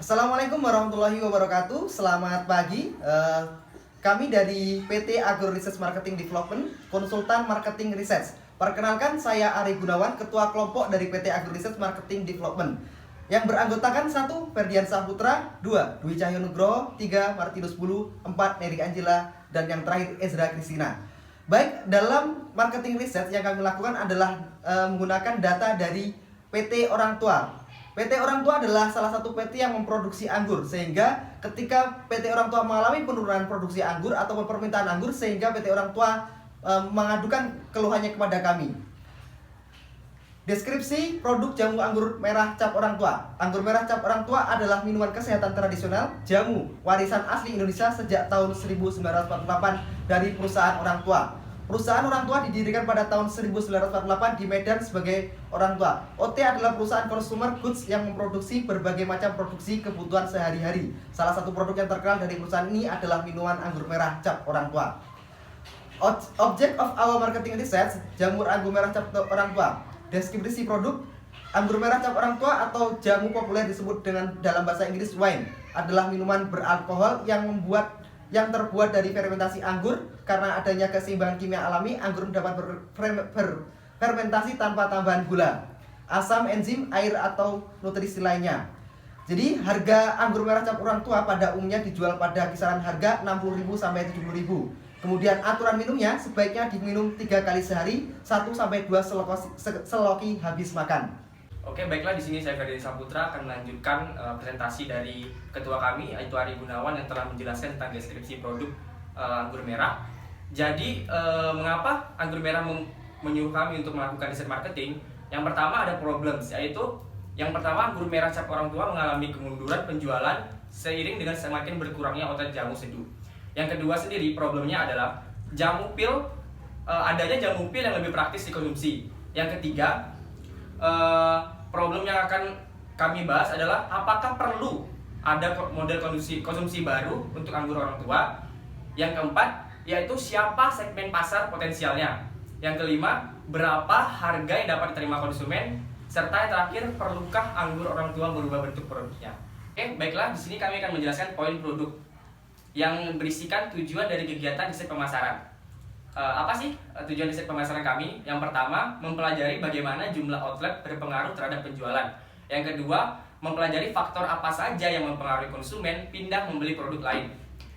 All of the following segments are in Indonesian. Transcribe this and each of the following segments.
Assalamualaikum warahmatullahi wabarakatuh. Selamat pagi. Kami dari PT Agro Research Marketing Development, konsultan marketing research. Perkenalkan, saya Ari Gunawan, ketua kelompok dari PT Agro Research Marketing Development. Yang beranggotakan 1. Ferdian Saputra, 2. Dwi Cahyonugroho, 3. Martinus Bulu, 4. Nerik Angela, dan yang terakhir Ezra Kristina. Baik, dalam marketing research yang kami lakukan adalah menggunakan data dari PT Orang Tua. PT Orang Tua adalah salah satu PT yang memproduksi anggur, sehingga ketika PT Orang Tua mengalami penurunan produksi anggur atau permintaan anggur, sehingga PT Orang Tua mengadukan keluhannya kepada kami. Deskripsi produk jamu anggur merah cap Orang Tua. Anggur merah cap Orang Tua adalah minuman kesehatan tradisional, jamu warisan asli Indonesia sejak tahun 1948 dari perusahaan Orang Tua. Perusahaan Orang Tua didirikan pada tahun 1948 di Medan sebagai Orang Tua. OT adalah perusahaan consumer goods yang memproduksi berbagai macam produksi kebutuhan sehari-hari. Salah satu produk yang terkenal dari perusahaan ini adalah minuman anggur merah cap Orang Tua. Object of our marketing research, jamur anggur merah cap Orang Tua. Deskripsi produk, anggur merah cap Orang Tua atau jamu populer disebut dengan dalam bahasa Inggris wine, adalah minuman beralkohol yang terbuat dari fermentasi anggur. Karena adanya keseimbangan kimia alami, anggur dapat berfermentasi tanpa tambahan gula, asam, enzim, air, atau nutrisi lainnya. Jadi harga anggur merah cap Orang Tua pada umumnya dijual pada kisaran harga 60.000 sampai 70.000. Kemudian aturan minumnya sebaiknya diminum 3 kali sehari, 1 sampai 2 seloki habis makan. Oke, baiklah, di sini saya Ferdian Saputra akan melanjutkan presentasi dari ketua kami, yaitu Ari Gunawan, yang telah menjelaskan tentang deskripsi produk anggur merah. Jadi, mengapa anggur merah menyuruh kami untuk melakukan riset marketing? Yang pertama ada problems, yaitu yang pertama anggur merah cap Orang Tua mengalami kemunduran penjualan seiring dengan semakin berkurangnya outlet jamu seduh. Yang kedua sendiri problemnya adalah adanya jamu pil yang lebih praktis dikonsumsi. Yang ketiga, problem yang akan kami bahas adalah apakah perlu ada model konsumsi baru untuk anggur Orang Tua. Yang keempat, yaitu siapa segmen pasar potensialnya. Yang kelima, berapa harga yang dapat diterima konsumen. Serta yang terakhir, perlukah anggur Orang Tua merubah bentuk produknya. Oke, baiklah, di sini kami akan menjelaskan poin produk yang berisikan tujuan dari kegiatan riset pemasaran. Apa sih tujuan riset pemasaran kami? Yang pertama, mempelajari bagaimana jumlah outlet berpengaruh terhadap penjualan. Yang kedua, mempelajari faktor apa saja yang mempengaruhi konsumen pindah membeli produk lain.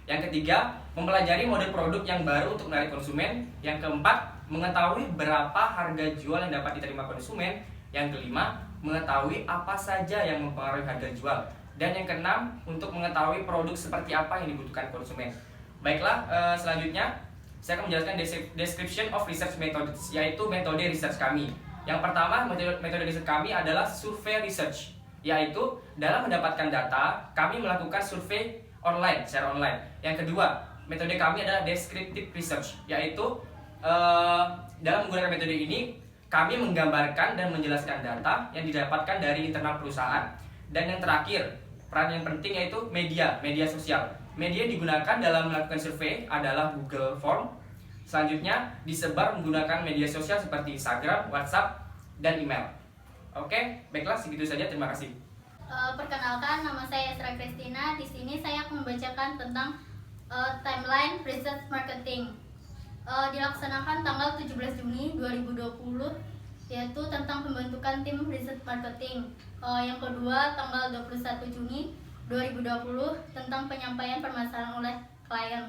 Yang ketiga, mempelajari model produk yang baru untuk menarik konsumen. Yang keempat, mengetahui berapa harga jual yang dapat diterima konsumen. Yang kelima, mengetahui apa saja yang mempengaruhi harga jual. Dan yang keenam, untuk mengetahui produk seperti apa yang dibutuhkan konsumen. Baiklah, selanjutnya saya akan menjelaskan description of research methods, yaitu metode research kami. Yang pertama, metode research kami adalah survey research, yaitu dalam mendapatkan data, kami melakukan survei secara online. Yang kedua, metode kami adalah descriptive research, yaitu dalam menggunakan metode ini, kami menggambarkan dan menjelaskan data yang didapatkan dari internal perusahaan. Dan yang terakhir, peran yang penting yaitu media sosial. Media yang digunakan dalam melakukan survei adalah Google Form. Selanjutnya disebar menggunakan media sosial seperti Instagram, WhatsApp, dan email. Oke, baiklah, segitu saja. Terima kasih. Perkenalkan, nama saya Ezra Kristina. Di sini saya akan membacakan tentang timeline research marketing. Dilaksanakan tanggal 17 Juni 2020, yaitu tentang pembentukan tim research marketing. Yang kedua, tanggal 21 Juni 2020 tentang penyampaian permasalahan oleh klien.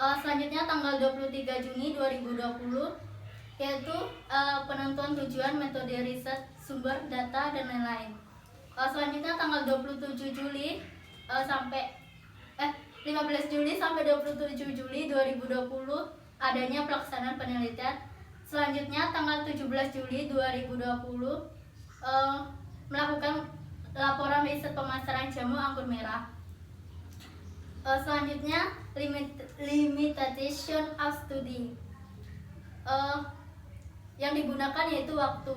Selanjutnya tanggal 23 Juni 2020 yaitu penentuan tujuan, metode riset, sumber data, dan lain-lain. Selanjutnya tanggal 27 Juli sampai 15 Juli sampai 27 Juli 2020 adanya pelaksanaan penelitian. Selanjutnya tanggal 17 Juli 2020 melakukan laporan riset pemasaran jamu anggur merah. Selanjutnya limitation of study. Yang digunakan yaitu waktu.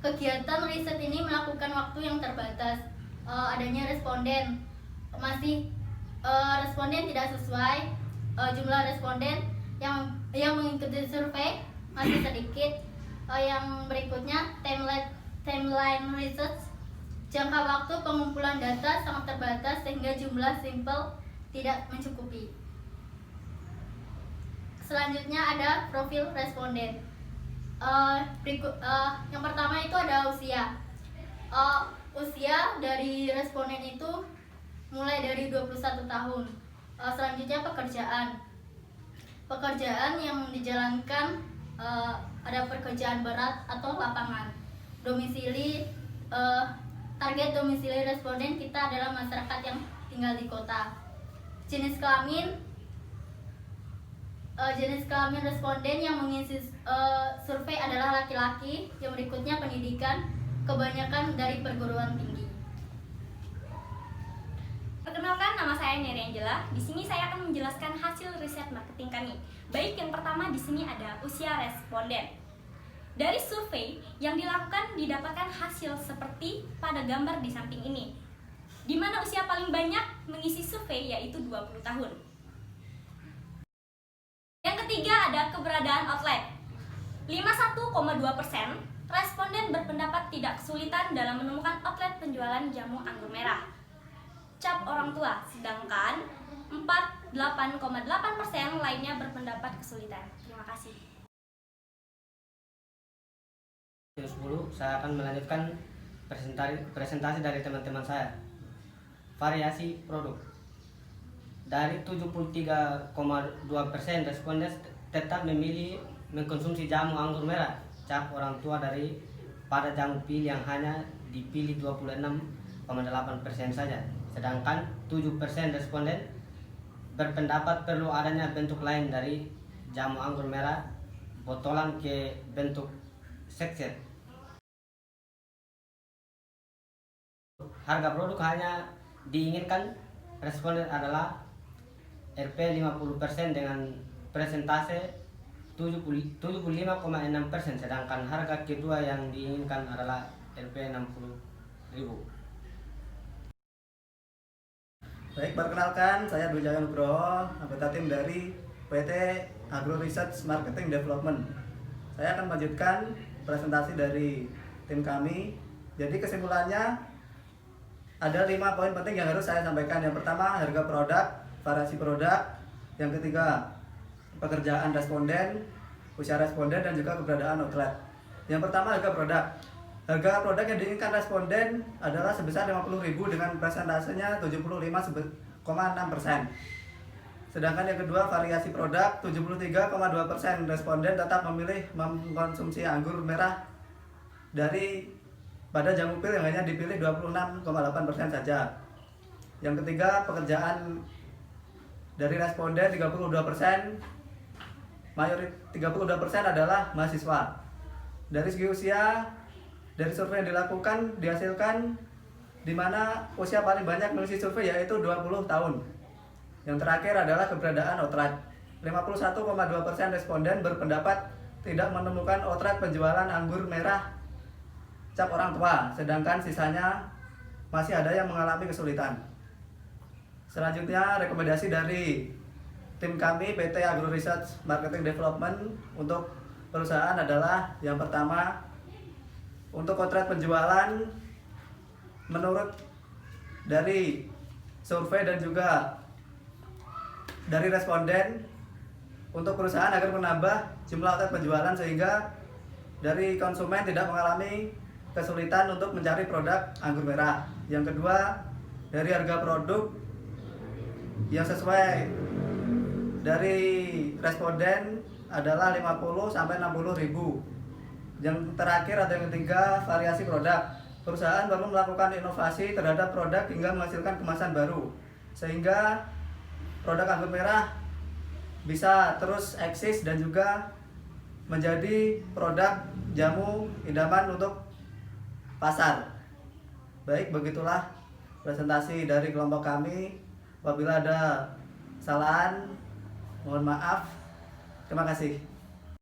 Kegiatan riset ini melakukan waktu yang terbatas. Adanya responden responden tidak sesuai. Jumlah responden yang mengikuti survei masih sedikit. Yang berikutnya timeline research. Jangka waktu pengumpulan data sangat terbatas sehingga jumlah sampel tidak mencukupi. Selanjutnya ada profil responden. Yang pertama itu ada usia. Usia dari responden itu mulai dari 21 tahun. Selanjutnya pekerjaan. Pekerjaan yang dijalankan ada pekerjaan berat atau lapangan. Domisili, target domisili responden kita adalah masyarakat yang tinggal di kota. Jenis kelamin responden yang mengisi survei adalah laki-laki. Yang berikutnya pendidikan, kebanyakan dari perguruan tinggi. Perkenalkan, nama saya Neri Angela. Di sini saya akan menjelaskan hasil riset marketing kami. Baik, yang pertama di sini ada usia responden. Dari survei yang dilakukan didapatkan hasil seperti pada gambar di samping ini, di mana usia paling banyak mengisi survei yaitu 20 tahun. Yang ketiga ada keberadaan outlet. 51,2% responden berpendapat tidak kesulitan dalam menemukan outlet penjualan jamu anggur merah cap orang tua, sedangkan 48,8% lainnya berpendapat kesulitan. Terima kasih. 10 saya akan melanjutkan presentasi dari teman-teman saya. Variasi produk. Dari 73,2% responden tetap memilih mengkonsumsi jamu anggur merah cap orang tua daripada jamu pil yang hanya dipilih 26,8% saja. Sedangkan 7% responden berpendapat perlu adanya bentuk lain dari jamu anggur merah botolan ke bentuk sachet. Harga produk hanya diinginkan responden adalah Rp 50% dengan persentase 75,6%, sedangkan harga kedua yang diinginkan adalah Rp 60.000. Baik, perkenalkan saya Dwi Jaya Nugroho, anggota tim dari PT Agro Research Marketing Development. Saya akan melanjutkan presentasi dari tim kami. Jadi kesimpulannya ada 5 poin penting yang harus saya sampaikan. Yang pertama, harga produk, variasi produk. Yang ketiga, pekerjaan responden, usia responden, dan juga keberadaan outlet. Yang pertama, harga produk. Harga produk yang diinginkan responden adalah sebesar 50.000 dengan persentasenya 75,6%. Sedangkan yang kedua, variasi produk, 73,2% responden tetap memilih mengkonsumsi anggur merah pada jamu pil yang hanya dipilih 26,8% saja. Yang ketiga, pekerjaan dari responden 32%, 32% adalah mahasiswa. Dari segi usia, dari survei yang dihasilkan di mana usia paling banyak mengisi survei yaitu 20 tahun. Yang terakhir adalah keberadaan outlet. 51,2% responden berpendapat tidak menemukan outlet penjualan anggur merah cap orang tua, sedangkan sisanya masih ada yang mengalami kesulitan. Selanjutnya, rekomendasi dari tim kami PT Agro Research Marketing Development untuk perusahaan adalah yang pertama, untuk outlet penjualan menurut dari survei dan juga dari responden, untuk perusahaan agar menambah jumlah outlet penjualan sehingga dari konsumen tidak mengalami kesulitan untuk mencari produk anggur merah. Yang kedua, dari harga produk yang sesuai dari responden adalah 50 sampai 60.000. Yang terakhir ada yang ketiga, variasi produk. Perusahaan perlu melakukan inovasi terhadap produk hingga menghasilkan kemasan baru sehingga produk anggur merah bisa terus eksis dan juga menjadi produk jamu idaman untuk pasar. Baik, begitulah presentasi dari kelompok kami. Apabila ada kesalahan, mohon maaf. Terima kasih.